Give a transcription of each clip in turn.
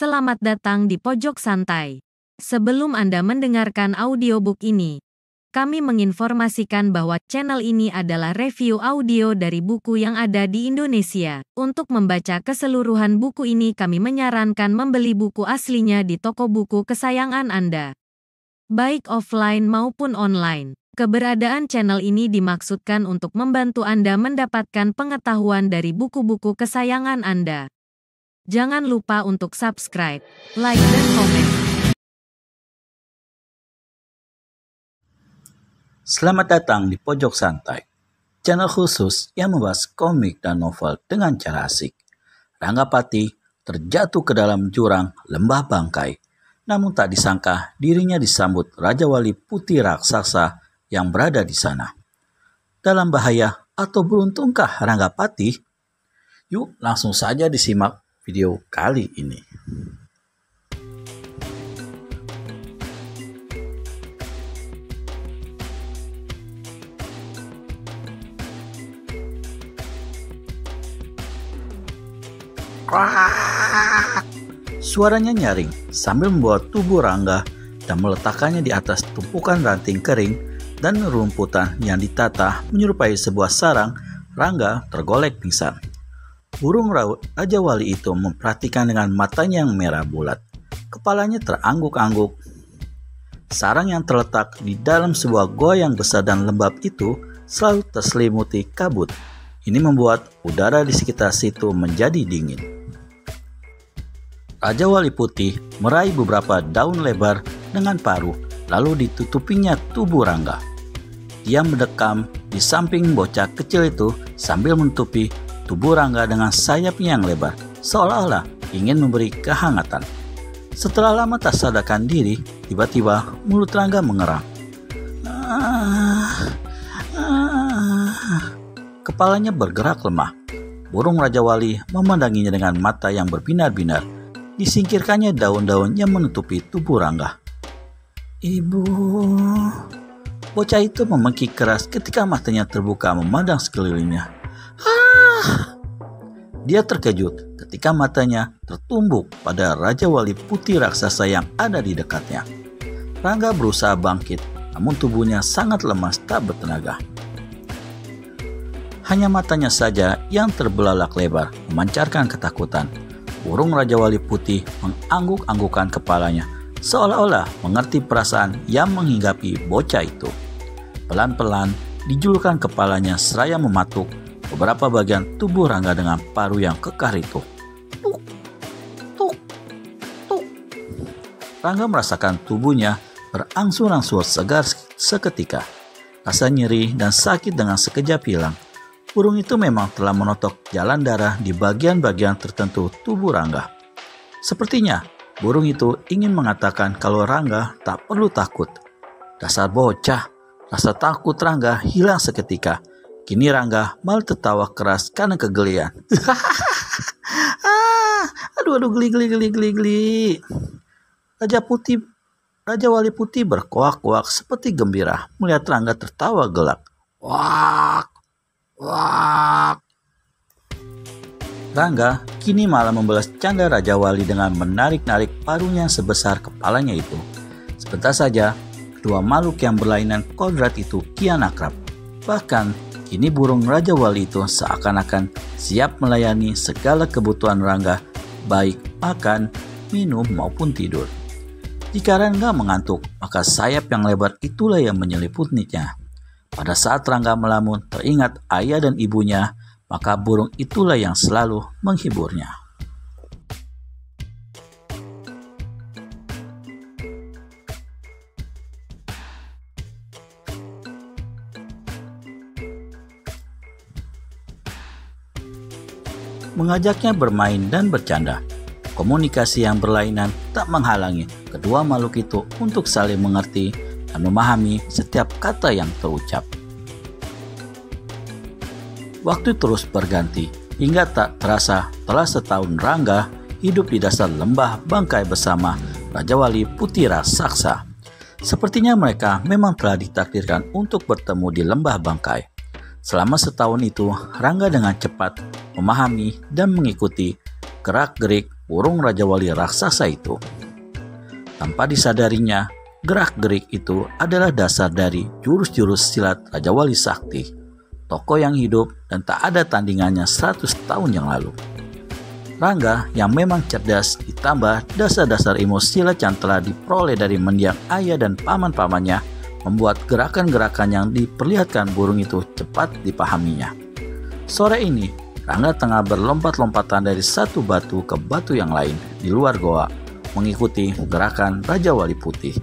Selamat datang di Pojok Santai. Sebelum Anda mendengarkan audiobook ini, kami menginformasikan bahwa channel ini adalah review audio dari buku yang ada di Indonesia. Untuk membaca keseluruhan buku ini, kami menyarankan membeli buku aslinya di toko buku kesayangan Anda, baik offline maupun online. Keberadaan channel ini dimaksudkan untuk membantu Anda mendapatkan pengetahuan dari buku-buku kesayangan Anda. Jangan lupa untuk subscribe, like, dan komen. Selamat datang di Pojok Santai, channel khusus yang membahas komik dan novel dengan cara asik. Rangga Pati terjatuh ke dalam jurang lembah bangkai, namun tak disangka dirinya disambut Raja Wali Putih raksasa yang berada di sana. Dalam bahaya atau beruntungkah Rangga Pati? Yuk langsung saja disimak video kali ini. Suaranya nyaring sambil membawa tubuh Rangga dan meletakkannya di atas tumpukan ranting kering dan rumputan yang ditata menyerupai sebuah sarang. Rangga tergolek pingsan. Burung Raja Wali itu memperhatikan dengan matanya yang merah bulat. Kepalanya terangguk-angguk. Sarang yang terletak di dalam sebuah goa yang besar dan lembab itu selalu terselimuti kabut. Ini membuat udara di sekitar situ menjadi dingin. Raja Wali Putih meraih beberapa daun lebar dengan paruh, lalu ditutupinya tubuh Rangga. Dia mendekam di samping bocah kecil itu sambil menutupi tubuh Rangga dengan sayapnya yang lebar, seolah-olah ingin memberi kehangatan. Setelah lama tak sadarkan diri, tiba-tiba mulut Rangga mengerang. Kepalanya bergerak lemah. Burung Raja Wali memandanginya dengan mata yang berbinar-binar. Disingkirkannya daun-daun yang menutupi tubuh Rangga. Ibu. Bocah itu memengkik keras ketika matanya terbuka memandang sekelilingnya. Dia terkejut ketika matanya tertumbuk pada Raja Wali Putih raksasa yang ada di dekatnya. Rangga berusaha bangkit, namun tubuhnya sangat lemas tak bertenaga. Hanya matanya saja yang terbelalak lebar memancarkan ketakutan. Burung Raja Wali Putih mengangguk-anggukkan kepalanya, seolah-olah mengerti perasaan yang menghinggapi bocah itu. Pelan-pelan dijulurkan kepalanya seraya mematuk beberapa bagian tubuh Rangga dengan paruh yang kekar itu. Tuk, tuk, tuk. Rangga merasakan tubuhnya berangsur-angsur segar seketika. Rasa nyeri dan sakit dengan sekejap hilang. Burung itu memang telah menotok jalan darah di bagian-bagian tertentu tubuh Rangga. Sepertinya burung itu ingin mengatakan kalau Rangga tak perlu takut. Dasar bocah, rasa takut Rangga hilang seketika. Kini Rangga malah tertawa keras karena kegelian. Aduh, geli. Raja Wali Putih berkuak-kuak seperti gembira melihat Rangga tertawa gelak. Wak. Rangga kini malah membalas canda Raja Wali dengan menarik-narik paruhnya sebesar kepalanya itu. Sebentar saja, kedua makhluk yang berlainan kodrat itu kian akrab. Bahkan, kini burung Raja Wali itu seakan-akan siap melayani segala kebutuhan Rangga, baik makan, minum, maupun tidur. Jika Rangga mengantuk, maka sayap yang lebar itulah yang menyeliputinya. Pada saat Rangga melamun teringat ayah dan ibunya, maka burung itulah yang selalu menghiburnya. Mengajaknya bermain dan bercanda. Komunikasi yang berlainan tak menghalangi kedua makhluk itu untuk saling mengerti dan memahami setiap kata yang terucap. Waktu terus berganti hingga tak terasa telah setahun Rangga hidup di dasar lembah bangkai bersama Raja Wali Putih raksasa. Sepertinya mereka memang telah ditakdirkan untuk bertemu di lembah bangkai. Selama setahun itu, Rangga dengan cepat memahami dan mengikuti gerak-gerik burung Raja Wali raksasa itu. Tanpa disadarinya, gerak-gerik itu adalah dasar dari jurus-jurus silat Raja Wali Sakti, tokoh yang hidup dan tak ada tandingannya 100 tahun yang lalu. Rangga yang memang cerdas ditambah dasar-dasar ilmu silat yang telah diperoleh dari mendiang ayah dan paman-pamannya membuat gerakan-gerakan yang diperlihatkan burung itu cepat dipahaminya. Sore ini, Rangga tengah berlompat-lompatan dari satu batu ke batu yang lain di luar goa, mengikuti gerakan Raja Wali Putih.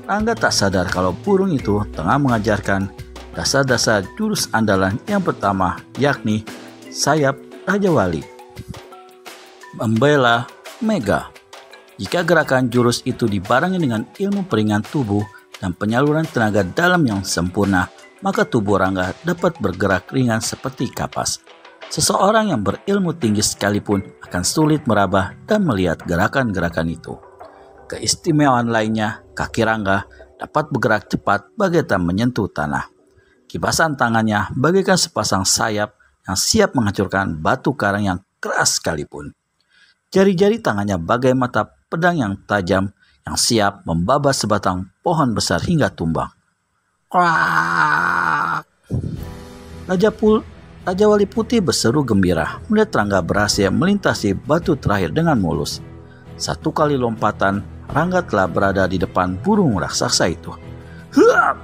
Rangga tak sadar kalau burung itu tengah mengajarkan dasar-dasar jurus andalan yang pertama, yakni sayap Raja Wali. Membela Mega. Jika gerakan jurus itu dibarengi dengan ilmu peringan tubuh dan penyaluran tenaga dalam yang sempurna, maka tubuh Rangga dapat bergerak ringan seperti kapas. Seseorang yang berilmu tinggi sekalipun akan sulit meraba dan melihat gerakan-gerakan itu. Keistimewaan lainnya, kaki Rangga dapat bergerak cepat bagaikan menyentuh tanah. Kibasan tangannya bagaikan sepasang sayap yang siap menghancurkan batu karang yang keras sekalipun. Jari-jari tangannya bagai mata pedang yang tajam yang siap membabas sebatang pohon besar hingga tumbang. Krak! Raja Wali Putih berseru gembira melihat Rangga berhasil melintasi batu terakhir dengan mulus. Satu kali lompatan, Rangga telah berada di depan burung raksasa itu. Huap!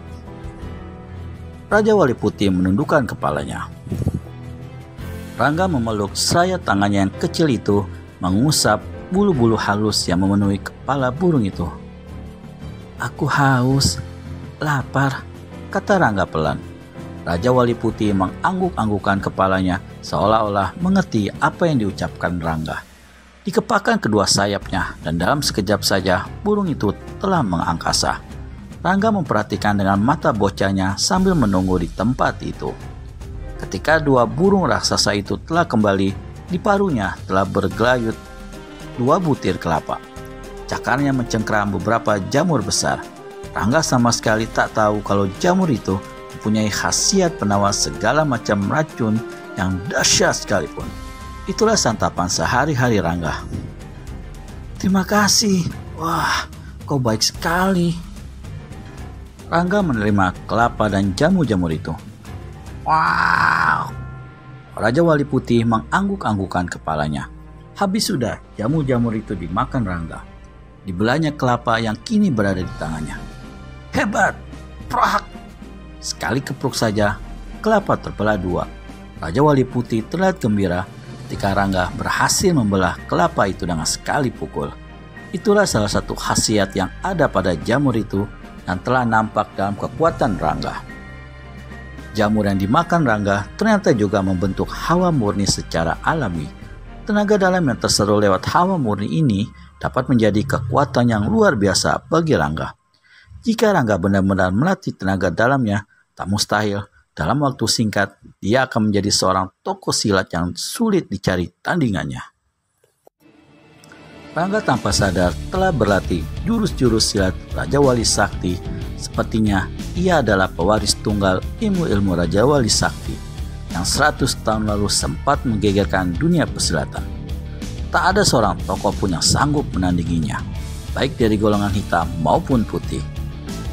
Raja Wali Putih menundukkan kepalanya. Rangga memeluk sayap tangannya yang kecil itu, mengusap bulu-bulu halus yang memenuhi kepala burung itu. Aku haus, lapar, kata Rangga pelan. Raja Wali Putih mengangguk-anggukkan kepalanya seolah-olah mengerti apa yang diucapkan Rangga. Dikepakkan kedua sayapnya dan dalam sekejap saja burung itu telah mengangkasa. Rangga memperhatikan dengan mata bocahnya sambil menunggu di tempat itu. Ketika dua burung raksasa itu telah kembali, di paruhnya telah bergelayut 2 butir kelapa. Cakarnya mencengkram beberapa jamur besar. Rangga sama sekali tak tahu kalau jamur itu mempunyai khasiat penawar segala macam racun yang dahsyat sekalipun. Itulah santapan sehari-hari Rangga. Terima kasih. Wah, kau baik sekali. Rangga menerima kelapa dan jamur-jamur itu. Wow. Raja Wali Putih mengangguk-anggukkan kepalanya. Habis sudah jamur-jamur itu dimakan Rangga. Dibelahnya kelapa yang kini berada di tangannya. Hebat! Prak! Sekali kepruk saja, kelapa terbelah 2. Raja Wali Putih terlihat gembira ketika Rangga berhasil membelah kelapa itu dengan sekali pukul. Itulah salah satu khasiat yang ada pada jamur itu yang telah nampak dalam kekuatan Rangga. Jamur yang dimakan Rangga ternyata juga membentuk hawa murni secara alami. Tenaga dalam yang terserap lewat hawa murni ini dapat menjadi kekuatan yang luar biasa bagi Rangga. Jika Rangga benar-benar melatih tenaga dalamnya, tak mustahil dalam waktu singkat dia akan menjadi seorang tokoh silat yang sulit dicari tandingannya. Rangga tanpa sadar telah berlatih jurus-jurus silat Raja Wali Sakti. Sepertinya ia adalah pewaris tunggal ilmu-ilmu Raja Wali Sakti yang 100 tahun lalu sempat menggegerkan dunia persilatan. Tak ada seorang tokoh pun yang sanggup menandinginya, baik dari golongan hitam maupun putih.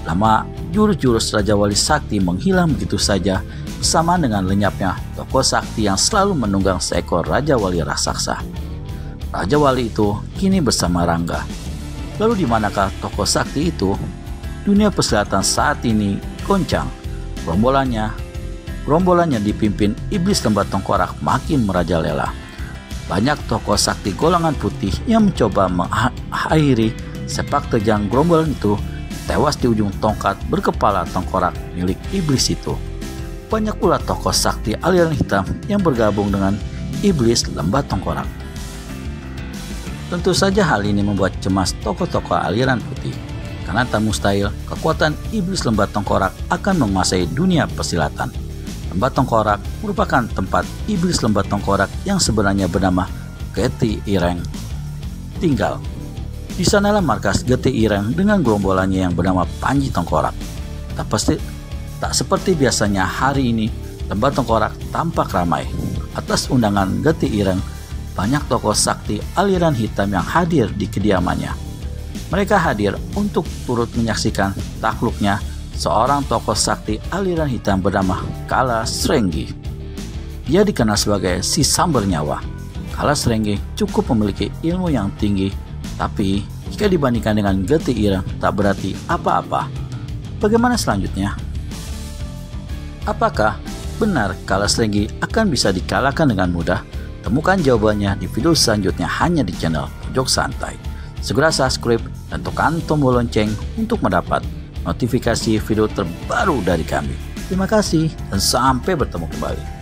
Lama jurus-jurus Raja Wali Sakti menghilang begitu saja bersamaan dengan lenyapnya tokoh sakti yang selalu menunggang seekor Raja Wali raksasa. Raja Wali itu kini bersama Rangga. Lalu di manakah tokoh sakti itu? Dunia persilatan saat ini goncang. Gerombolannya dipimpin iblis lembah tengkorak makin merajalela. Banyak tokoh sakti golongan putih yang mencoba mengakhiri sepak terjang gerombolan itu tewas di ujung tongkat berkepala tengkorak milik iblis itu. Banyak pula tokoh sakti aliran hitam yang bergabung dengan iblis lembah tengkorak. Tentu saja hal ini membuat cemas tokoh-tokoh aliran putih, karena tak mustahil kekuatan iblis lembah tengkorak akan menguasai dunia persilatan. Lembah tengkorak merupakan tempat iblis lembah tengkorak yang sebenarnya bernama Geti Ireng tinggal. Di sanalah markas Geti Ireng dengan gerombolannya yang bernama Panji Tengkorak. Tak seperti biasanya hari ini, lembah tengkorak tampak ramai. Atas undangan Geti Ireng, banyak tokoh sakti aliran hitam yang hadir di kediamannya. Mereka hadir untuk turut menyaksikan takluknya seorang tokoh sakti aliran hitam bernama Kala Srenggi. Dia dikenal sebagai si sumber nyawa. Kala Srenggi cukup memiliki ilmu yang tinggi, tapi jika dibandingkan dengan Geti Ireng tak berarti apa-apa. Bagaimana selanjutnya? Apakah benar Kala Srenggi akan bisa dikalahkan dengan mudah? Temukan jawabannya di video selanjutnya hanya di channel Pojok Santai. Segera subscribe dan tekan tombol lonceng untuk mendapat notifikasi video terbaru dari kami. Terima kasih dan sampai bertemu kembali.